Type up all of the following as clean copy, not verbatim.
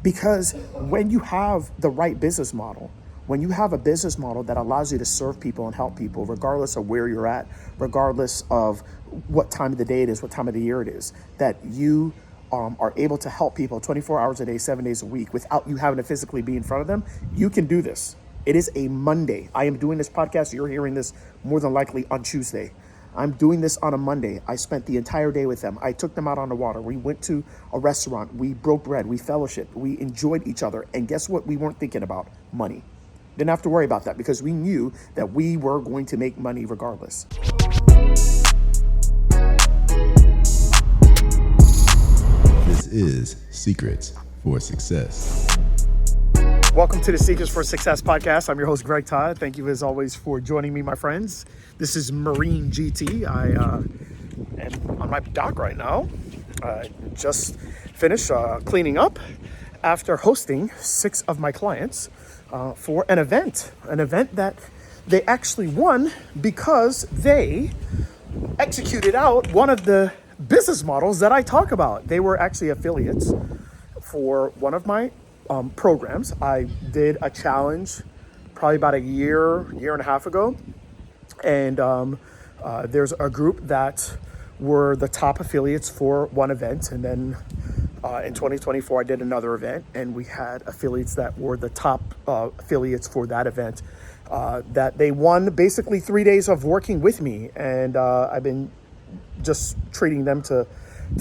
Because when you have the right business model, when you have a business model that allows you to serve people and help people, regardless of where you're at, regardless of what time of the day it is, what time of the year it is, that you are able to help people 24 hours a day, 7 days a week without you having to physically be in front of them, you can do this. It is a Monday. I am doing this podcast. You're hearing this more than likely on Tuesday. I'm doing this on a Monday. I spent the entire day with them. I took them out on the water. We went to a restaurant. We broke bread. We fellowshiped. We enjoyed each other. And guess what? We weren't thinking about money. Didn't have to worry about that because we knew that we were going to make money regardless. This is Secrets for Success. Welcome to the Secrets for Success podcast. I'm your host, Greg Todd. Thank you as always for joining me, my friends. This is Marine GT. I am on my dock right now. I just finished cleaning up after hosting 6 of my clients for an event that they actually won because they executed out one of the business models that I talk about. They were actually affiliates for one of my programs. I did a challenge probably about a year and a half ago. And there's a group that were the top affiliates for one event. And then in 2024, I did another event and we had affiliates that were the top affiliates for that event that they won basically 3 days of working with me. And I've been just treating them to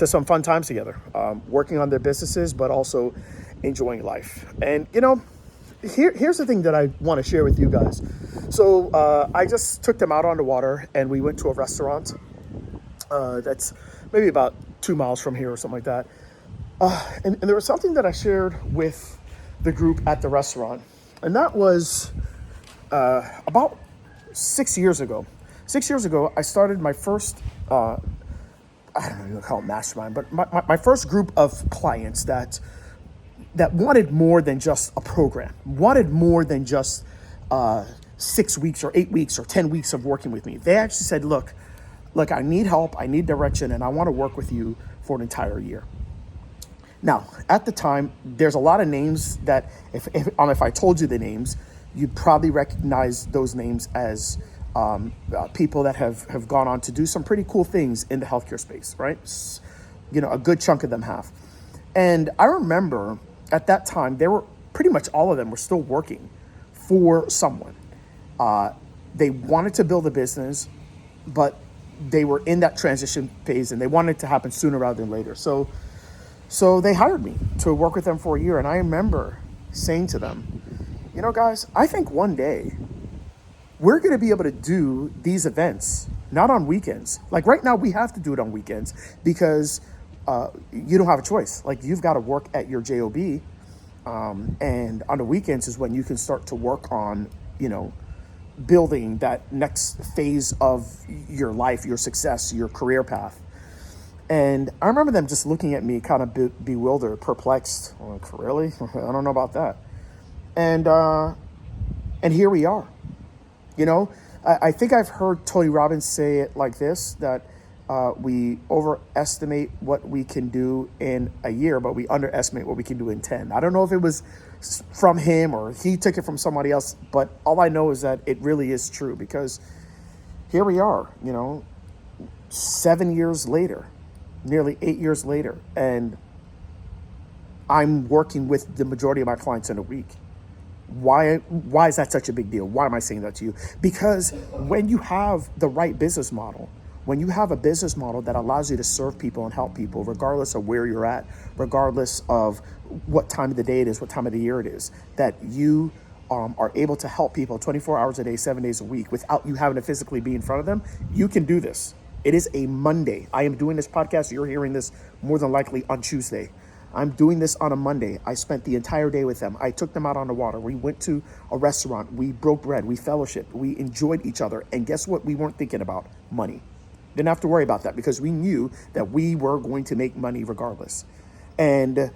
some fun times together, working on their businesses, but also enjoying life. And, you know, here's the thing that I want to share with you guys. So I just took them out on the water and we went to a restaurant that's maybe about 2 miles from here or something like that. And there was something that I shared with the group at the restaurant. And that was about 6 years ago. 6 years ago, I started my first, I don't know if call it mastermind, but my first group of clients that wanted more than just a program, wanted more than just 6 weeks or 8 weeks or 10 weeks of working with me. They actually said, look, I need help, I need direction, and I want to work with you for an entire year. Now, at the time, there's a lot of names that if I told you the names, you'd probably recognize those names as people that have gone on to do some pretty cool things in the healthcare space, right? You know, a good chunk of them have. And I remember at that time, they were pretty much all of them were still working for someone. They wanted to build a business, but they were in that transition phase and they wanted it to happen sooner rather than later. So they hired me to work with them for a year. And I remember saying to them, you know, guys, I think one day we're going to be able to do these events, not on weekends. Like right now, we have to do it on weekends because you don't have a choice. Like you've got to work at your job, and on the weekends is when you can start to work on, you know, building that next phase of your life, your success, your career path. And I remember them just looking at me kind of bewildered, perplexed. Like, really? I don't know about that. And here we are. You know, I think I've heard Tony Robbins say it like this, that we overestimate what we can do in a year, but we underestimate what we can do in 10. I don't know if it was from him or he took it from somebody else, but all I know is that it really is true because here we are, you know, 7 years later, nearly 8 years later, and I'm working with the majority of my clients in a week. Why is that such a big deal? Why am I saying that to you? Because when you have the right business model, when you have a business model that allows you to serve people and help people, regardless of where you're at, regardless of what time of the day it is, what time of the year it is, that you are able to help people 24 hours a day, 7 days a week without you having to physically be in front of them, you can do this. It is a Monday. I am doing this podcast. You're hearing this more than likely on Tuesday. I'm doing this on a Monday. I spent the entire day with them. I took them out on the water. We went to a restaurant. We broke bread. We fellowshiped. We enjoyed each other. And guess what? We weren't thinking about money. Didn't have to worry about that because we knew that we were going to make money regardless. And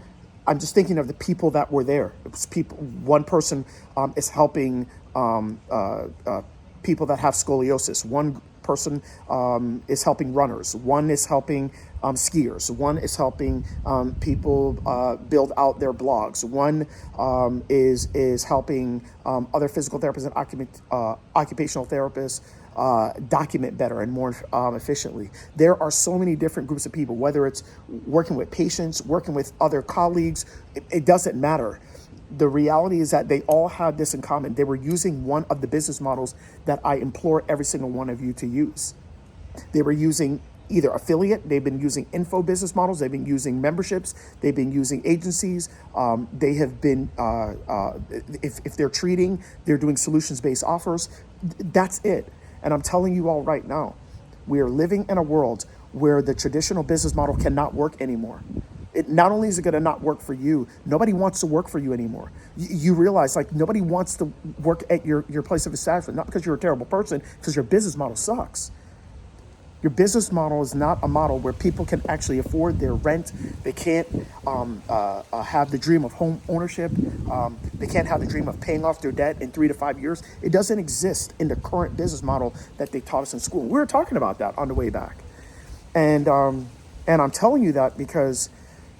I'm just thinking of the people that were there. It was people. One person is helping people that have scoliosis. One person is helping runners. One is helping skiers. One is helping people build out their blogs. One is helping other physical therapists and occupational therapists document better and more efficiently. There are so many different groups of people, whether it's working with patients, working with other colleagues, it doesn't matter. The reality is that they all have this in common. They were using one of the business models that I implore every single one of you to use. They were using either affiliate, they've been using info business models, they've been using memberships, they've been using agencies, they have been, if they're treating, they're doing solutions-based offers. That's it. And I'm telling you all right now, we are living in a world where the traditional business model cannot work anymore. It not only is it going to not work for you, nobody wants to work for you anymore. You realize, like, nobody wants to work at your place of establishment, not because you're a terrible person, because your business model sucks. Your business model is not a model where people can actually afford their rent. They can't have the dream of home ownership. They can't have the dream of paying off their debt in 3 to 5 years. It doesn't exist in the current business model that they taught us in school. We were talking about that on the way back. And I'm telling you that because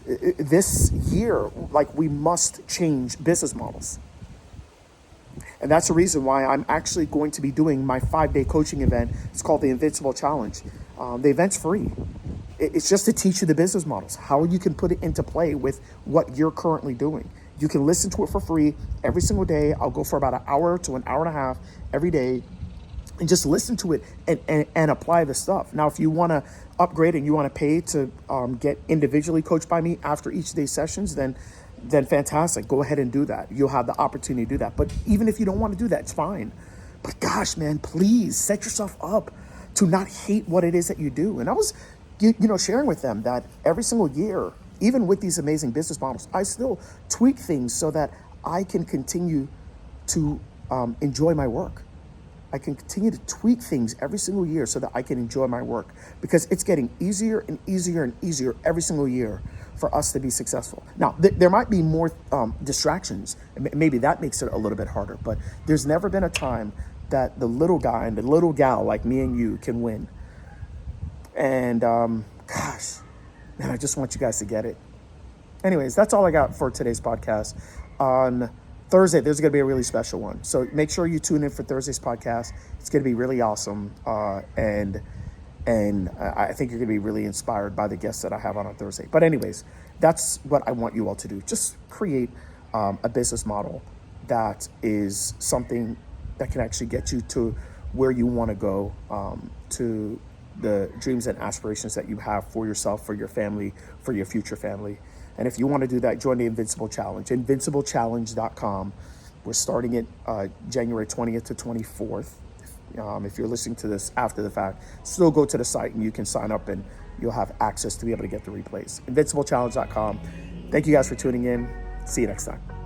this year, like, we must change business models. And that's the reason why I'm actually going to be doing my 5-day coaching event. It's called the Invincible Challenge. The event's free. It's just to teach you the business models, how you can put it into play with what you're currently doing. You can listen to it for free every single day. I'll go for about an hour to an hour and a half every day and just listen to it and apply the stuff. Now, if you want to upgrade and you want to pay to get individually coached by me after each day's sessions, then fantastic. Go ahead and do that. You'll have the opportunity to do that. But even if you don't want to do that, it's fine. But gosh, man, please set yourself up to not hate what it is that you do. And I was, sharing with them that every single year, even with these amazing business models, I still tweak things so that I can continue to enjoy my work. I can continue to tweak things every single year so that I can enjoy my work, because it's getting easier and easier and easier every single year for us to be successful. Now, there might be more distractions, and maybe that makes it a little bit harder, but there's never been a time that the little guy and the little gal like me and you can win. And gosh, man, I just want you guys to get it. Anyways, that's all I got for today's podcast. On Thursday, there's going to be a really special one. So make sure you tune in for Thursday's podcast. It's going to be really awesome. And I think you're going to be really inspired by the guests that I have on Thursday. But anyways, that's what I want you all to do. Just create a business model that is something that can actually get you to where you want to go, to the dreams and aspirations that you have for yourself, for your family, for your future family. And if you want to do that, join the Invincible Challenge, invinciblechallenge.com. We're starting it January 20th to 24th. If you're listening to this after the fact, still go to the site and you can sign up and you'll have access to be able to get the replays. Invinciblechallenge.com. Thank you guys for tuning in. See you next time.